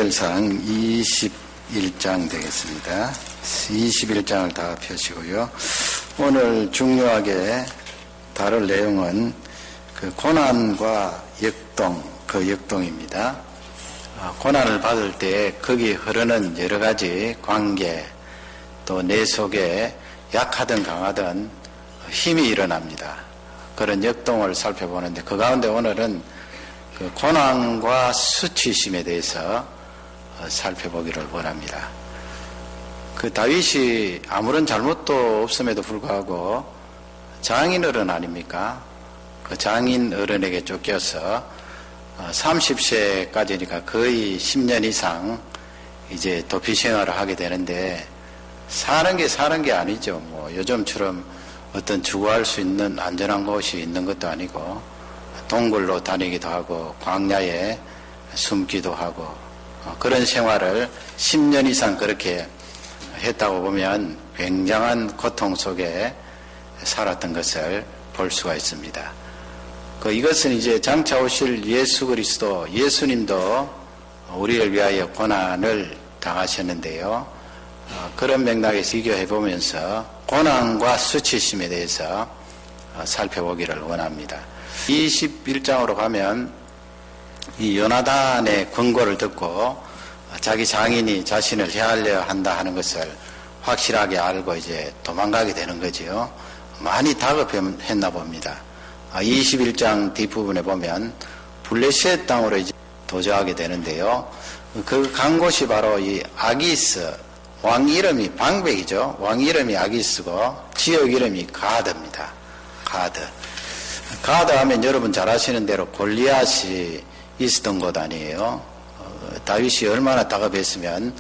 사무엘상 21장 되겠습니다. 21장을 다 펴시고요. 오늘 중요하게 다룰 내용은 그 고난과 역동, 그 역동입니다. 고난을 받을 때 거기 흐르는 여러 가지 관계, 또 내 속에 약하든 강하든 힘이 일어납니다. 그런 역동을 살펴보는데 그 가운데 오늘은 그 고난과 수치심에 대해서 살펴보기를 원합니다. 그 다윗이 아무런 잘못도 없음에도 불구하고 장인 어른 아닙니까? 그 장인 어른에게 쫓겨서 30세까지니까 거의 10년 이상 이제 도피 생활을 하게 되는데 사는 게 아니죠. 뭐 요즘처럼 어떤 주거할 수 있는 안전한 곳이 있는 것도 아니고 동굴로 다니기도 하고 광야에 숨기도 하고 그런 생활을 10년 이상 그렇게 했다고 보면 굉장한 고통 속에 살았던 것을 볼 수가 있습니다. 이것은 이제 장차 오실 예수 그리스도, 예수님도 우리를 위하여 고난을 당하셨는데요. 그런 맥락에서 비교해 보면서 고난과 수치심에 대해서 살펴보기를 원합니다. 21장으로 가면 이 요나단의 권고를 듣고 자기 장인이 자신을 해하려 한다 하는 것을 확실하게 알고 이제 도망가게 되는 거지요. 많이 다급했나 봅니다. 21장 뒷부분에 보면 블레셋 땅으로 이제 도주하게 되는데요. 그 간 곳이 바로 이 아기스, 왕 이름이 방백이죠. 왕 이름이 아기스고 지역 이름이 가드입니다. 가드 하면 여러분 잘 아시는 대로 골리앗이 있었던 곳 아니에요. 다윗이 얼마나 다급했으면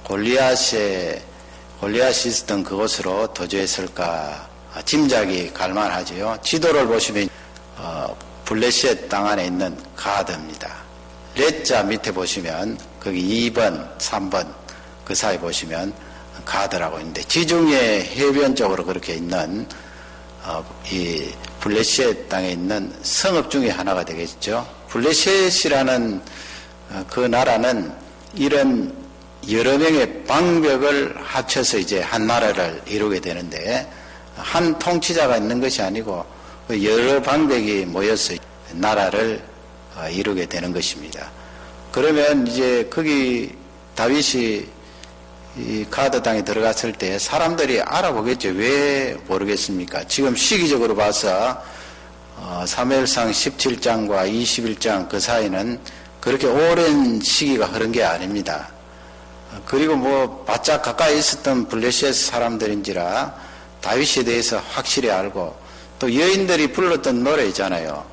골리앗이 있었던 그곳으로 도주했을까 짐작이 갈만하지요. 지도를 보시면 블레셋 땅 안에 있는 가드입니다. 레자 밑에 보시면 거기 2번, 3번 그 사이 보시면 가드라고 있는데 지중해 해변 쪽으로 그렇게 있는 이 블레셋 땅에 있는 성읍 중에 하나가 되겠죠. 블레셋이라는 그 나라는 이런 여러 명의 방벽을 합쳐서 이제 한 나라를 이루게 되는데 한 통치자가 있는 것이 아니고 여러 방벽이 모여서 나라를 이루게 되는 것입니다. 그러면 이제 거기 다윗이 이 가드 땅에 들어갔을 때 사람들이 알아보겠죠. 왜 모르겠습니까? 지금 시기적으로 봐서 사무엘상 17장과 21장 그 사이는 그렇게 오랜 시기가 흐른 게 아닙니다. 그리고 뭐 바짝 가까이 있었던 블레셋 사람들인지라 다윗에 대해서 확실히 알고 또 여인들이 불렀던 노래 있잖아요.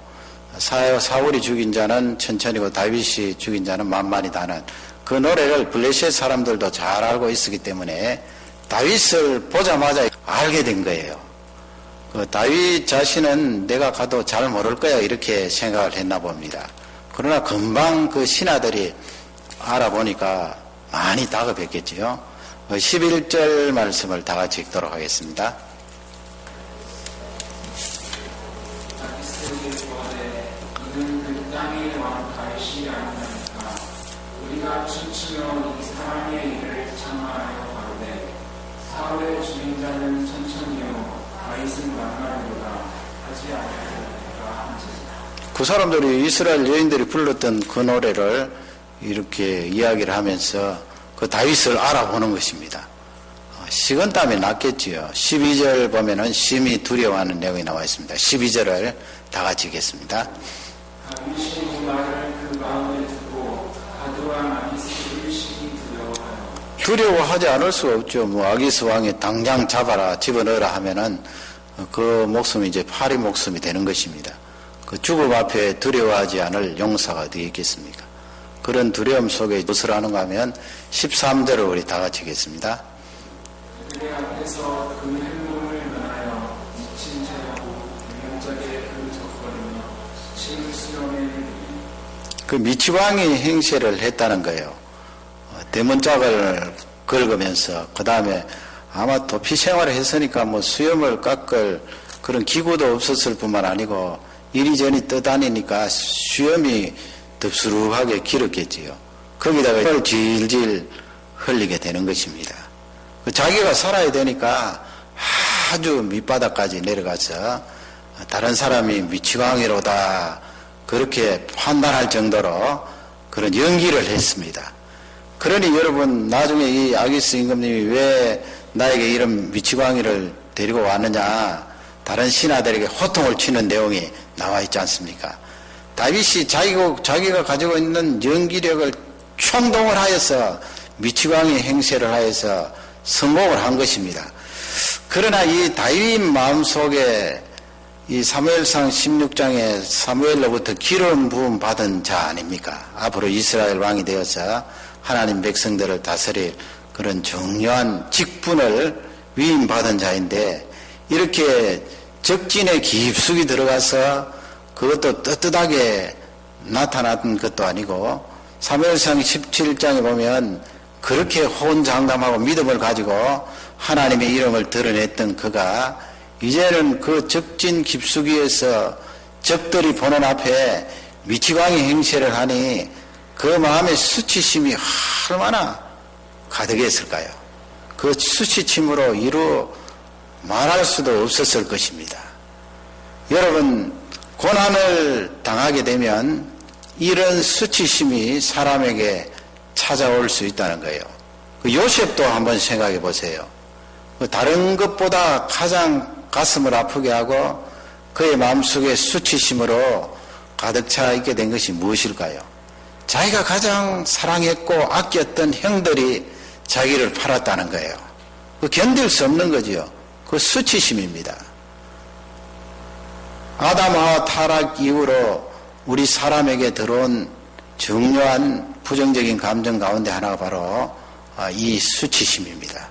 사울이 죽인 자는 천천히고 다윗이 죽인 자는 만만이다는 그 노래를 블레셋 사람들도 잘 알고 있었기 때문에 다윗을 보자마자 알게 된 거예요. 다윗 자신은 내가 가도 잘 모를 거야 이렇게 생각을 했나 봅니다. 그러나 금방 그 신하들이 알아보니까 많이 다급했겠지요. 11절 말씀을 다 같이 읽도록 하겠습니다. 우리가 춤추며 이 사랑의 일을 창망하여 가로되 사울의 주인자는 천천히요 다윗은 만만하도다 하지 아니하리라 한지라. 그 사람들이 이스라엘 여인들이 불렀던 그 노래를 이렇게 이야기를 하면서 그 다윗을 알아보는 것입니다. 식은땀이 났겠지요. 12절 보면은 심히 두려워하는 내용이 나와 있습니다. 12절을 다 같이 읽겠습니다. 다윗이 말을 그 마음에 두고 가드와 아기스를 심히 두려워하여. 두려워하지 않을 수가 없죠. 뭐 아기스 왕이 당장 잡아라 집어넣으라 하면은 그 목숨이 이제 파리 목숨이 되는 것입니다. 그 죽음 앞에 두려워하지 않을 용사가 어디 있겠습니까? 그런 두려움 속에 무엇을 하는가 하면 13절을 우리 다 같이 읽겠습니다. 그의 앞에서 그 행동을 면하여 미친 자라고 명작에 그 적거리며 수치를 수령해 그 미치광이 행세를 했다는 거예요. 대문짝을 긁으면서 그 다음에 아마 도피 생활을 했으니까 뭐 수염을 깎을 그런 기구도 없었을 뿐만 아니고 이리저리 떠다니니까 수염이 덥수룩하게 길었겠지요. 거기다가 혈을 질질 흘리게 되는 것입니다. 자기가 살아야 되니까 아주 밑바닥까지 내려가서 다른 사람이 미치광이로다 그렇게 판단할 정도로 그런 연기를 했습니다. 그러니 여러분 나중에 이 아기스 임금님이 왜 나에게 이런 미치광이를 데리고 왔느냐, 다른 신하들에게 호통을 치는 내용이 나와 있지 않습니까? 다윗이 자기가 가지고 있는 연기력을 총동을 하여서 미치광이 행세를 하여서 성공을 한 것입니다. 그러나 이 다윗 마음속에 이 사무엘상 16장에 사무엘로부터 기름 부음 받은 자 아닙니까? 앞으로 이스라엘 왕이 되어서 하나님 백성들을 다스릴 그런 중요한 직분을 위임받은 자인데, 이렇게 적진에 깊숙이 들어가서 그것도 떳떳하게 나타난 것도 아니고, 사무엘상 17장에 보면 그렇게 호언장담하고 믿음을 가지고 하나님의 이름을 드러냈던 그가 이제는 그 적진 깊숙이에서 적들이 보는 앞에 미치광이 행세를 하니 그 마음의 수치심이 얼마나 가득했을까요? 그 수치심으로 이루 말할 수도 없었을 것입니다. 여러분, 고난을 당하게 되면 이런 수치심이 사람에게 찾아올 수 있다는 거예요. 그 요셉도 한번 생각해 보세요. 다른 것보다 가장 가슴을 아프게 하고 그의 마음속에 수치심으로 가득 차 있게 된 것이 무엇일까요? 자기가 가장 사랑했고 아꼈던 형들이 자기를 팔았다는 거예요. 그 견딜 수 없는 거지요. 그 수치심입니다. 아담과 타락 이후로 우리 사람에게 들어온 중요한 부정적인 감정 가운데 하나가 바로 이 수치심입니다.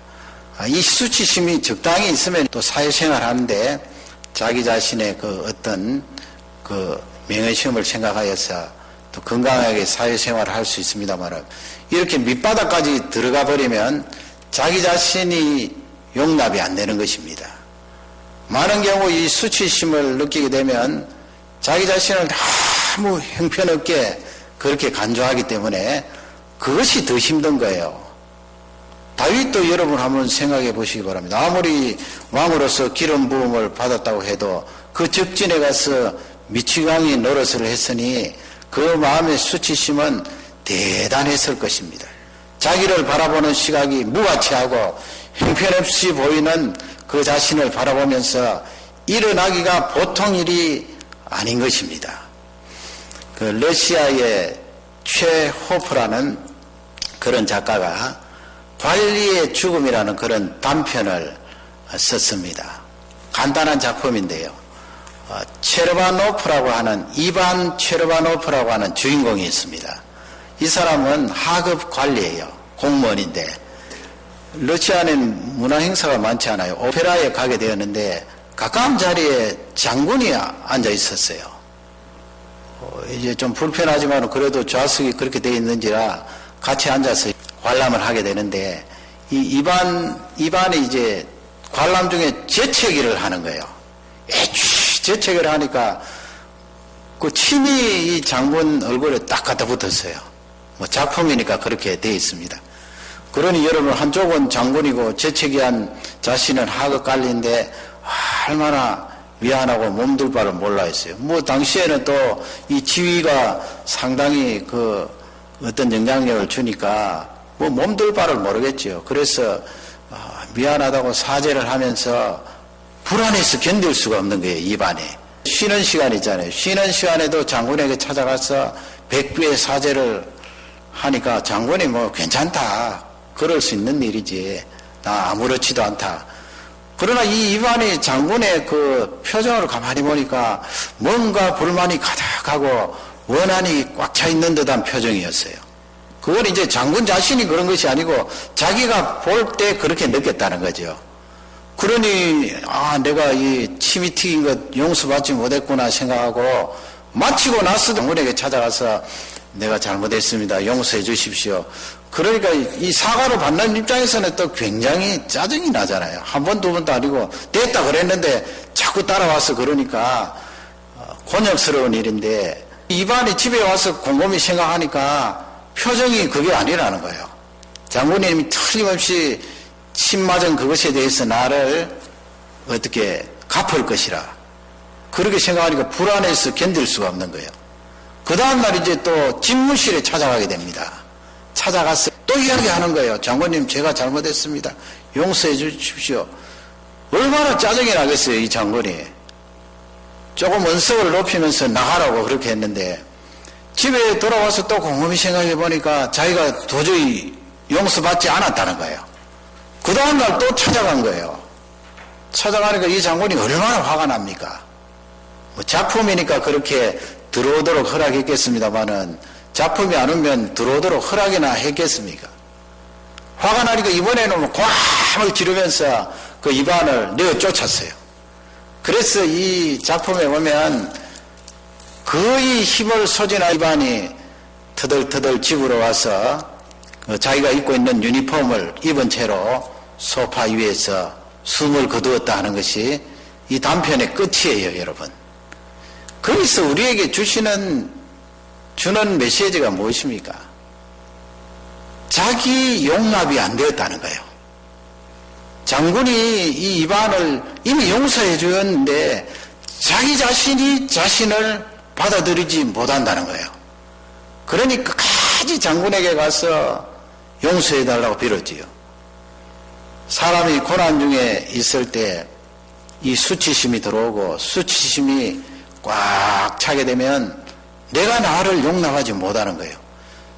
이 수치심이 적당히 있으면 또 사회생활 하는데 자기 자신의 그 어떤 그 명예시험을 생각하여서 또 건강하게 사회생활을 할 수 있습니다만, 이렇게 밑바닥까지 들어가 버리면 자기 자신이 용납이 안 되는 것입니다. 많은 경우 이 수치심을 느끼게 되면 자기 자신을 아무 형편없게 그렇게 간주하기 때문에 그것이 더 힘든 거예요. 다윗도 여러분 한번 생각해 보시기 바랍니다. 아무리 왕으로서 기름 부음을 받았다고 해도 그 적진에 가서 미치광이 노릇을 했으니 그 마음의 수치심은 대단했을 것입니다. 자기를 바라보는 시각이 무가치하고 형편없이 보이는 그 자신을 바라보면서 일어나기가 보통 일이 아닌 것입니다. 그 러시아의 최호프라는 그런 작가가 관리의 죽음이라는 그런 단편을 썼습니다. 간단한 작품인데요. 체르바노프라고 하는 이반 체르바노프라고 하는 주인공이 있습니다. 이 사람은 하급 관리예요. 공무원인데 러시아는 문화 행사가 많지 않아요. 오페라에 가게 되었는데 가까운 자리에 장군이 앉아 있었어요. 이제 좀 불편하지만 그래도 좌석이 그렇게 되어 있는지라 같이 앉아서 관람을 하게 되는데 이반이 이제 관람 중에 재채기를 하는 거예요. 재채기를 하니까 그 침이 이 장군 얼굴에 딱 갖다 붙었어요. 뭐 작품이니까 그렇게 되어 있습니다. 그러니 여러분, 한쪽은 장군이고 재채기한 자신은 하급 관리인데 얼마나 미안하고 몸둘 바를 몰라 했어요. 뭐 당시에는 또 이 지위가 상당히 그 어떤 영향력을 주니까 뭐 몸둘 바를 모르겠죠. 그래서 미안하다고 사죄를 하면서 불안해서 견딜 수가 없는 거예요. 입안에. 쉬는 시간 있잖아요. 쉬는 시간에도 장군에게 찾아가서 백부의 사죄를 하니까 장군이 뭐 괜찮다, 그럴 수 있는 일이지, 나 아무렇지도 않다. 그러나 이 이반이 장군의 그 표정을 가만히 보니까 뭔가 불만이 가득하고 원한이 꽉 차 있는 듯한 표정이었어요. 그건 이제 장군 자신이 그런 것이 아니고 자기가 볼 때 그렇게 느꼈다는 거죠. 그러니 내가 이 침이 튀긴 것 용서받지 못했구나 생각하고 마치고 나서도 장군에게 찾아가서 내가 잘못했습니다, 용서해 주십시오. 그러니까 이 사과를 받는 입장에서는 또 굉장히 짜증이 나잖아요. 한 번, 두 번도 아니고 됐다 그랬는데 자꾸 따라와서 그러니까 곤욕스러운 일인데, 이반이 집에 와서 곰곰이 생각하니까 표정이 그게 아니라는 거예요. 장군님이 틀림없이 침 맞은 그것에 대해서 나를 어떻게 갚을 것이라 그렇게 생각하니까 불안해서 견딜 수가 없는 거예요. 그 다음날 이제 또 집무실에 찾아가게 됩니다. 찾아가서 또 이야기하는 거예요. 장군님, 제가 잘못했습니다. 용서해 주십시오. 얼마나 짜증이 나겠어요, 이 장군이. 조금 언성을 높이면서 나가라고 그렇게 했는데 집에 돌아와서 또 곰곰이 생각해 보니까 자기가 도저히 용서받지 않았다는 거예요. 그 다음날 또 찾아간 거예요. 찾아가니까 이 장군이 얼마나 화가 납니까? 뭐 작품이니까 그렇게 들어오도록 허락했겠습니다마는 작품이 안 오면 들어오도록 허락이나 했겠습니까? 화가 나니까 이번에는 꽐을 지르면서 그 입안을 내어 쫓았어요. 그래서 이 작품에 보면 거의 힘을 소진한 입안이 터덜터덜 집으로 와서 자기가 입고 있는 유니폼을 입은 채로 소파 위에서 숨을 거두었다 하는 것이 이 단편의 끝이에요, 여러분. 거기서 우리에게 주는 메시지가 무엇입니까? 자기 용납이 안 되었다는 거예요. 장군이 이 이반을 이미 용서해 주었는데 자기 자신이 자신을 받아들이지 못한다는 거예요. 그러니 끝까지 장군에게 가서 용서해 달라고 빌었지요. 사람이 고난 중에 있을 때 이 수치심이 들어오고 수치심이 꽉 차게 되면 내가 나를 용납하지 못하는 거예요.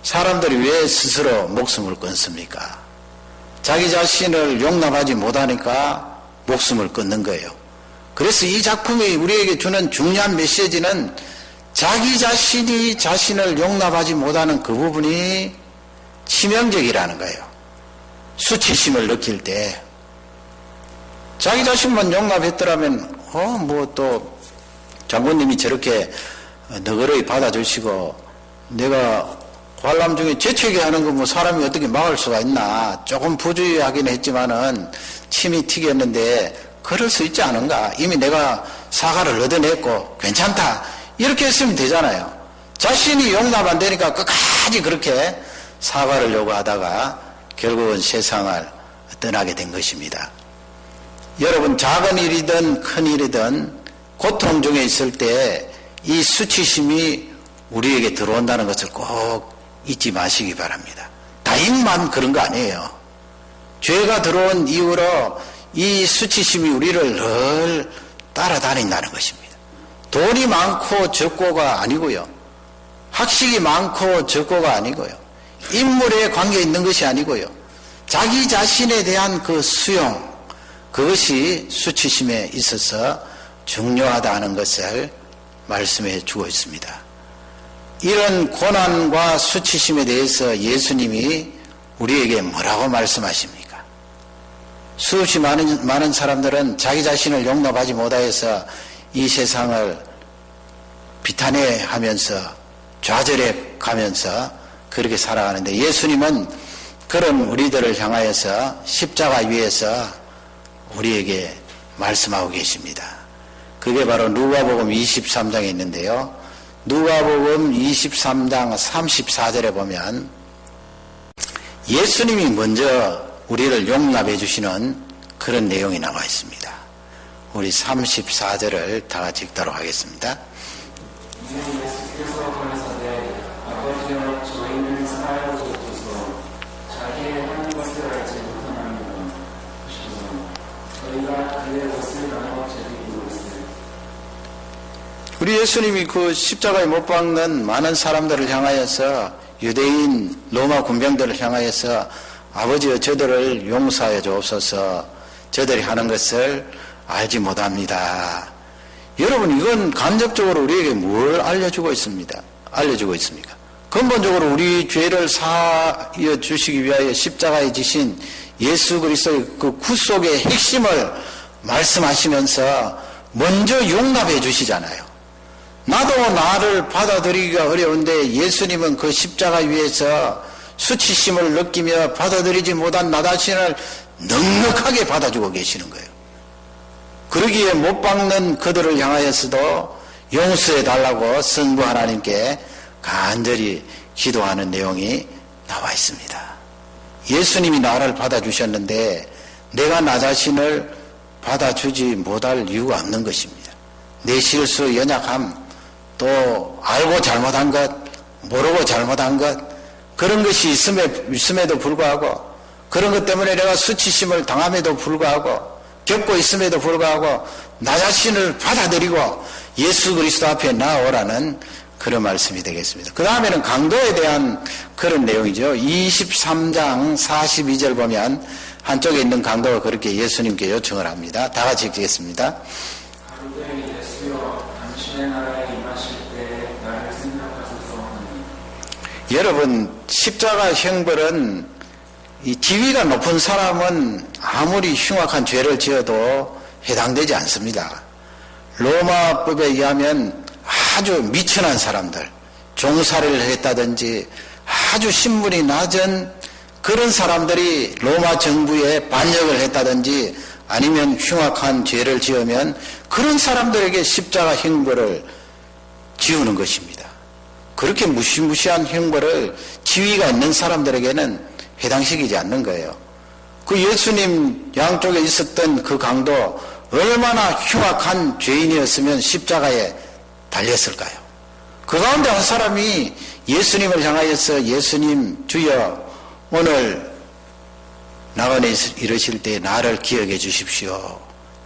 사람들이 왜 스스로 목숨을 끊습니까? 자기 자신을 용납하지 못하니까 목숨을 끊는 거예요. 그래서 이 작품이 우리에게 주는 중요한 메시지는 자기 자신이 자신을 용납하지 못하는 그 부분이 치명적이라는 거예요. 수치심을 느낄 때 자기 자신만 용납했더라면 뭐 또 장군님이 저렇게 너그러이 받아주시고 내가 관람 중에 재채기 하는 거 뭐 사람이 어떻게 막을 수가 있나. 조금 부주의하긴 했지만은 침이 튀겼는데 그럴 수 있지 않은가. 이미 내가 사과를 얻어냈고 괜찮다. 이렇게 했으면 되잖아요. 자신이 용납 안 되니까 끝까지 그렇게 사과를 요구하다가 결국은 세상을 떠나게 된 것입니다. 여러분, 작은 일이든 큰 일이든 고통 중에 있을 때 이 수치심이 우리에게 들어온다는 것을 꼭 잊지 마시기 바랍니다. 다행만 그런 거 아니에요. 죄가 들어온 이후로 이 수치심이 우리를 늘 따라다닌다는 것입니다. 돈이 많고 적고가 아니고요. 학식이 많고 적고가 아니고요. 인물에 관계 있는 것이 아니고요. 자기 자신에 대한 그 수용, 그것이 수치심에 있어서 중요하다는 것을 말씀해 주고 있습니다. 이런 고난과 수치심에 대해서 예수님이 우리에게 뭐라고 말씀하십니까? 수없이 많은 사람들은 자기 자신을 용납하지 못하여서 이 세상을 비탄해하면서 좌절해 가면서 그렇게 살아가는데 예수님은 그런 우리들을 향하여서 십자가 위에서 우리에게 말씀하고 계십니다. 그게 바로 누가복음 23장에 있는데요. 누가복음 23장 34절에 보면 예수님이 먼저 우리를 용납해 주시는 그런 내용이 나와 있습니다. 우리 34절을 다 같이 읽도록 하겠습니다. 예수께서 가라사대 아버지여 저희를 사하여 주옵소서. 자기의 하는 것을 알지 못하나이다 하시고 저희가 그의 옷을 나눠 제비고 있으니. 우리 예수님이 그 십자가에 못 박는 많은 사람들을 향하여서 유대인 로마 군병들을 향하여서 아버지여 저들을 용서하여 주옵소서. 저들이 하는 것을 알지 못합니다. 여러분, 이건 간접적으로 우리에게 뭘 알려주고 있습니까? 근본적으로 우리 죄를 사하여 주시기 위하여 십자가에 지신 예수 그리스도의 그 구속의 핵심을 말씀하시면서 먼저 용납해 주시잖아요. 나도 나를 받아들이기가 어려운데 예수님은 그 십자가 위에서 수치심을 느끼며 받아들이지 못한 나 자신을 넉넉하게 받아주고 계시는 거예요. 그러기에 못 박는 그들을 향하여서도 용서해 달라고 성부 하나님께 간절히 기도하는 내용이 나와 있습니다. 예수님이 나를 받아주셨는데 내가 나 자신을 받아주지 못할 이유가 없는 것입니다. 내 실수, 연약함, 또 알고 잘못한 것, 모르고 잘못한 것, 그런 것이 있음에도 불구하고, 그런 것 때문에 내가 수치심을 당함에도 불구하고, 겪고 있음에도 불구하고 나 자신을 받아들이고 예수 그리스도 앞에 나오라는 그런 말씀이 되겠습니다. 그 다음에는 강도에 대한 그런 내용이죠. 23장 42절 보면 한쪽에 있는 강도가 그렇게 예수님께 요청을 합니다. 다 같이 읽겠습니다. 가로되 예수여 당신의 나라에 임하실 때 나를 생각하소서 하니. 여러분, 십자가 형벌은 이 지위가 높은 사람은 아무리 흉악한 죄를 지어도 해당되지 않습니다. 로마법에 의하면 아주 미천한 사람들, 종살이를 했다든지 아주 신분이 낮은 그런 사람들이 로마 정부에 반역을 했다든지 아니면 흉악한 죄를 지으면 그런 사람들에게 십자가 형벌을 지우는 것입니다. 그렇게 무시무시한 형벌을 지위가 있는 사람들에게는 해당시키지 않는 거예요. 그 예수님 양쪽에 있었던 그 강도 얼마나 흉악한 죄인이었으면 십자가에 달렸을까요? 그 가운데 한 사람이 예수님을 향하여서 예수님 주여 오늘 나그네 이르실 때 나를 기억해 주십시오.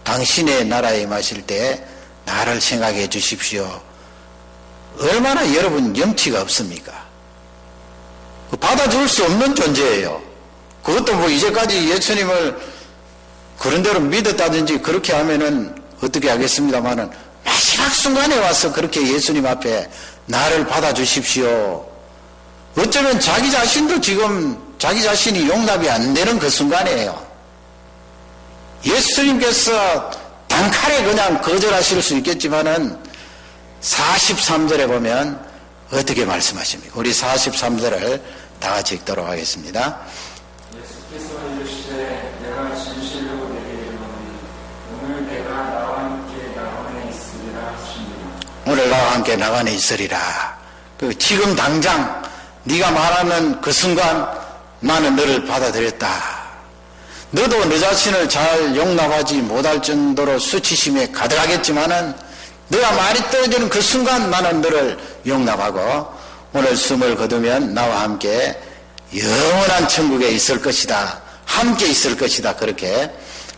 당신의 나라에 임하실 때 나를 생각해 주십시오. 얼마나 여러분 염치가 없습니까? 받아줄 수 없는 존재예요. 그것도 뭐 이제까지 예수님을 그런대로 믿었다든지 그렇게 하면은 어떻게 하겠습니다마는 마지막 순간에 와서 그렇게 예수님 앞에 나를 받아주십시오. 어쩌면 자기 자신도 지금 자기 자신이 용납이 안 되는 그 순간이에요. 예수님께서 단칼에 그냥 거절하실 수 있겠지만은 43절에 보면 어떻게 말씀하십니까? 우리 43절을 다 같이 읽도록 하겠습니다. 예수께서 이르시되 내가 진실로 내게 이르노니 오늘 내가 나와 함께 나그네 있으리라 하시니라. 오늘 나와 함께 나그네 있으리라. 지금 당장 네가 말하는 그 순간 나는 너를 받아들였다. 너도 너 자신을 잘 용납하지 못할 정도로 수치심에 가득하겠지만은 너가 말이 떨어지는 그 순간 나는 너를 용납하고 오늘 숨을 거두면 나와 함께 영원한 천국에 있을 것이다. 함께 있을 것이다. 그렇게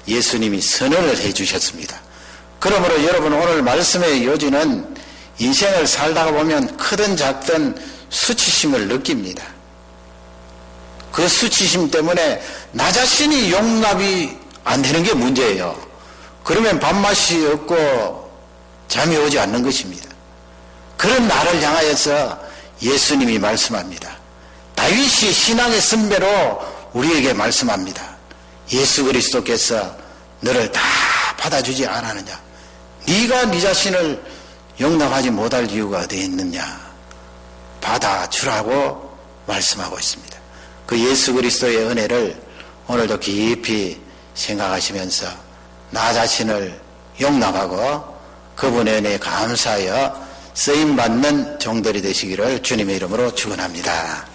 예수님이 선언을 해 주셨습니다. 그러므로 여러분 오늘 말씀의 요지는 인생을 살다가 보면 크든 작든 수치심을 느낍니다. 그 수치심 때문에 나 자신이 용납이 안 되는 게 문제예요. 그러면 밥맛이 없고 잠이 오지 않는 것입니다. 그런 나를 향하여서 예수님이 말씀합니다. 다윗이 신앙의 선배로 우리에게 말씀합니다. 예수 그리스도께서 너를 다 받아주지 않았느냐? 네가 네 자신을 용납하지 못할 이유가 어디에 있느냐? 받아주라고 말씀하고 있습니다. 그 예수 그리스도의 은혜를 오늘도 깊이 생각하시면서 나 자신을 용납하고 그분의 은혜에 감사하여 쓰임받는 종들이 되시기를 주님의 이름으로 축원합니다.